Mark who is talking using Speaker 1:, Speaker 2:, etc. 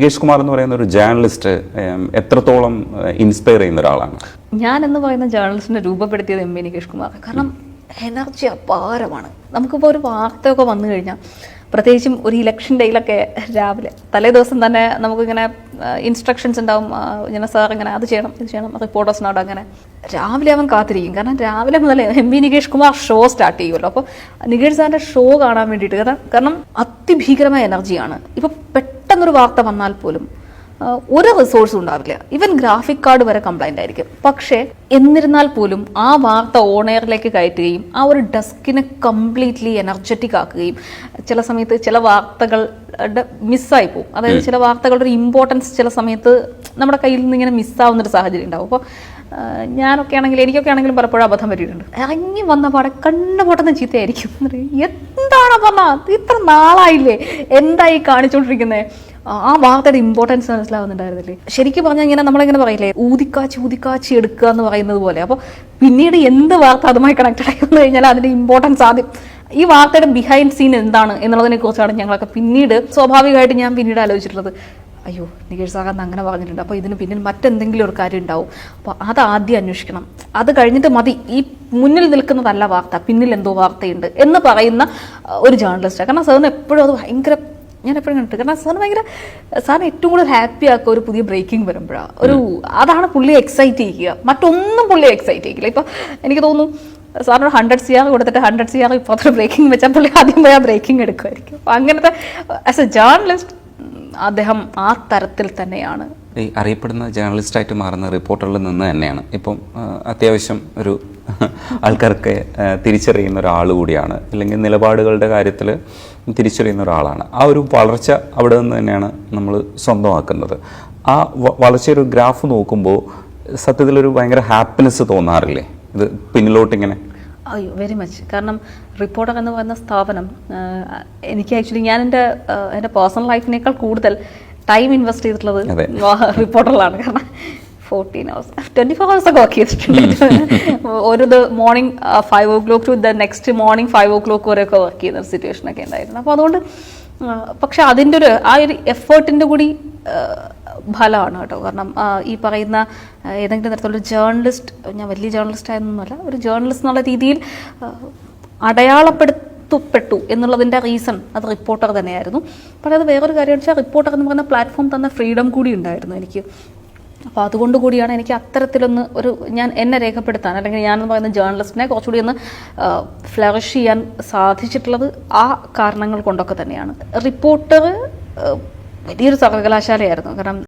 Speaker 1: നികേഷ് കുമാർ എന്ന് പറയുന്ന ഒരു ജേർണലിസ്റ്റ് എത്രത്തോളം ഇൻസ്പയർ ചെയ്യുന്ന ഒരാളാണ്?
Speaker 2: ഞാൻ എന്ന് പറയുന്ന ജേർണലിസ്റ്റിനെ രൂപപ്പെടുത്തിയത് എം. നികേഷ് കുമാർ. കാരണം എനർജി അപാരമാണ്. നമുക്കിപ്പോൾ ഒരു വാർത്തയൊക്കെ വന്നു കഴിഞ്ഞാൽ, പ്രത്യേകിച്ചും ഒരു ഇലക്ഷൻ ഡേയിലൊക്കെ രാവിലെ തലേ ദിവസം തന്നെ നമുക്കിങ്ങനെ ഇൻസ്ട്രക്ഷൻസ് ഉണ്ടാവും, ഇങ്ങനെ സാർ ഇങ്ങനെ അത് ചെയ്യണം ഇത് ചെയ്യണം, റിപ്പോർട്ടേഴ്സിനോട് അങ്ങനെ രാവിലെ അവൻ കാത്തിരിക്കും. കാരണം രാവിലെ മുതൽ M. Nikesh Kumar show start ചെയ്യുമല്ലോ. അപ്പോൾ നികേഷ് സാറിൻ്റെ ഷോ കാണാൻ വേണ്ടിയിട്ട് കാരണം അതിഭീകരമായ എനർജിയാണ്. ഇപ്പോൾ പെട്ടെന്നൊരു വാർത്ത വന്നാൽ പോലും ഒരു റിസോഴ്സും ഉണ്ടാവില്ല. ഈവൻ ഗ്രാഫിക് കാർഡ് വരെ കംപ്ലൈൻ്റ് ആയിരിക്കും. പക്ഷേ എന്നിരുന്നാൽ പോലും ആ വാർത്ത ഓൺ എയറിലേക്ക് കയറ്റുകയും ആ ഒരു ഡെസ്കിനെ കംപ്ലീറ്റ്ലി എനർജറ്റിക് ആക്കുകയും ചില സമയത്ത് ചില വാർത്തകളുടെ മിസ്സായി പോകും. അതായത് ചില വാർത്തകളുടെ ഒരു ഇമ്പോർട്ടൻസ് ചില സമയത്ത് നമ്മുടെ കയ്യിൽ നിന്ന് ഇങ്ങനെ മിസ്സാവുന്നൊരു സാഹചര്യം ഉണ്ടാവും. അപ്പോൾ എനിക്കൊക്കെ ആണെങ്കിലും പലപ്പോഴും അബദ്ധം പറ്റിയിട്ടുണ്ട്. ഇറങ്ങി വന്ന പാടെ കണ്ണു പൊട്ടുന്ന ചീത്തയായിരിക്കും. എന്താണ് പറഞ്ഞത്, ഇത്ര നാളായില്ലേ, എന്തായി കാണിച്ചുകൊണ്ടിരിക്കുന്നത്, ആ വാർത്തയുടെ ഇമ്പോർട്ടൻസ് മനസ്സിലാവുന്നുണ്ടായിരുന്നില്ലേ. ശരിക്കും പറഞ്ഞാൽ ഇങ്ങനെ നമ്മളിങ്ങനെ പറയില്ലേ, ഊതിക്കാച്ചി എടുക്കുക എന്ന് പറയുന്നത് പോലെ. അപ്പോൾ പിന്നീട് എന്ത് വാർത്ത അതുമായി കണക്റ്റഡ് ആയി വന്നു കഴിഞ്ഞാൽ അതിന്റെ ഇമ്പോർട്ടൻസ് ആദ്യം ഈ വാർത്തയുടെ ബിഹൈൻഡ് സീൻ എന്താണ് എന്നുള്ളതിനെ കുറിച്ചാണ് ഞങ്ങളൊക്കെ പിന്നീട് സ്വാഭാവികമായിട്ട് ഞാൻ പിന്നീട് ആലോചിച്ചിട്ടുള്ളത്. അയ്യോ, നികേഷ് സാഗർ അങ്ങനെ പറഞ്ഞിട്ടുണ്ട്, അപ്പോൾ ഇതിന് പിന്നിൽ മറ്റെന്തെങ്കിലും ഒരു കാര്യം ഉണ്ടാവും. അപ്പോൾ അത് ആദ്യം അന്വേഷിക്കണം, അത് കഴിഞ്ഞിട്ട് മതി ഈ മുന്നിൽ നിൽക്കുന്നതല്ല വാർത്ത, പിന്നിൽ എന്തോ വാർത്തയുണ്ട് എന്ന് പറയുന്ന ഒരു ജേർണലിസ്റ്റാണ്. കാരണം സാറിന് എപ്പോഴും അത് ഭയങ്കര, ഞാൻ എപ്പോഴും കണ്ടിട്ട്, കാരണം സാറിന് ഏറ്റവും കൂടുതൽ ഹാപ്പി ആക്കുക ഒരു പുതിയ ബ്രേക്കിംഗ് വരുമ്പോഴാണ്. അതാണ് പുള്ളിയെ എക്സൈറ്റ് ചെയ്യിക്കുക. മറ്റൊന്നും പുള്ളിയെ എക്സൈറ്റ് ചെയ്യിക്കില്ല. ഇപ്പം എനിക്ക് തോന്നുന്നു സാറിനോട് 100 CR കൊടുത്തിട്ട് 100 CR ഇപ്പോൾ ബ്രേക്കിംഗ് വെച്ചാൽ പുള്ളി ആദ്യം പോയി ആ ബ്രേക്കിംഗ് എടുക്കുമായിരിക്കും. അപ്പം അങ്ങനത്തെ ആസ് എ ജേർണലിസ്റ്റ് അദ്ദേഹം ആ തരത്തിൽ തന്നെയാണ്.
Speaker 1: ഈ അറിയപ്പെടുന്ന ജേർണലിസ്റ്റായിട്ട് മാറുന്ന റിപ്പോർട്ടറിൽ നിന്ന് തന്നെയാണ് ഇപ്പം അത്യാവശ്യം ഒരു ആൾക്കാർക്ക് തിരിച്ചറിയുന്ന ഒരാൾ കൂടിയാണ്, അല്ലെങ്കിൽ നിലപാടുകളുടെ കാര്യത്തിൽ തിരിച്ചറിയുന്ന ഒരാളാണ്. ആ ഒരു വളർച്ച അവിടെ നിന്ന് തന്നെയാണ് നമ്മൾ സ്വന്തമാക്കുന്നത്. ആ വളർച്ചയൊരു ഗ്രാഫ് നോക്കുമ്പോൾ സത്യത്തിലൊരു ഭയങ്കര ഹാപ്പിനെസ് തോന്നാറില്ലേ ഇത് പിന്നിലോട്ടിങ്ങനെ?
Speaker 2: അയ്യോ, വെരി മച്ച്. കാരണം റിപ്പോർട്ടർ എന്ന് പറയുന്ന സ്ഥാപനം എനിക്ക് ആക്ച്വലി ഞാൻ എൻ്റെ പേഴ്സണൽ ലൈഫിനേക്കാൾ കൂടുതൽ ടൈം ഇൻവെസ്റ്റ് ചെയ്തിട്ടുള്ളത് റിപ്പോർട്ടറിലാണ്. കാരണം 14 hours 24 hours ഒക്കെ വർക്ക് ചെയ്തിട്ടുണ്ട്. ഒരു morning 5 o'clock to the next morning 5 o'clock വരെയൊക്കെ വർക്ക് ചെയ്യുന്ന സിറ്റുവേഷനൊക്കെ ഉണ്ടായിരുന്നു. അപ്പോൾ അതുകൊണ്ട് പക്ഷെ അതിൻ്റെ ആ ഒരു എഫേർട്ടിൻ്റെ കൂടി ഫലമാണ് കേട്ടോ. കാരണം ഈ പറയുന്ന ഏതെങ്കിലും തരത്തിലുള്ള ജേർണലിസ്റ്റ്, ഞാൻ വലിയ ജേർണലിസ്റ്റ് ആയെന്നൊന്നുമല്ല, ഒരു ജേർണലിസ്റ്റ് എന്നുള്ള രീതിയിൽ അടയാളപ്പെടുത്തപ്പെട്ടു എന്നുള്ളതിൻ്റെ റീസൺ അത് റിപ്പോർട്ടർ തന്നെയായിരുന്നു. പക്ഷേ അത് വേറൊരു കാര്യമെന്ന് വെച്ചാൽ റിപ്പോർട്ടർ എന്ന് പറയുന്ന പ്ലാറ്റ്ഫോം തന്ന ഫ്രീഡം കൂടി ഉണ്ടായിരുന്നു എനിക്ക്. അപ്പോൾ അതുകൊണ്ട് കൂടിയാണ് എനിക്ക് അത്തരത്തിലൊന്ന് ഞാൻ എന്നെ രേഖപ്പെടുത്താൻ, അല്ലെങ്കിൽ ഞാനെന്ന് പറയുന്ന ജേർണലിസ്റ്റിനെ കുറച്ചുകൂടി ഒന്ന് ഫ്ലറിഷ് ചെയ്യാൻ സാധിച്ചിട്ടുള്ളത് ആ കാരണങ്ങൾ കൊണ്ടൊക്കെ തന്നെയാണ്. റിപ്പോർട്ടർ വലിയൊരു സർവകലാശാലയായിരുന്നു. കാരണം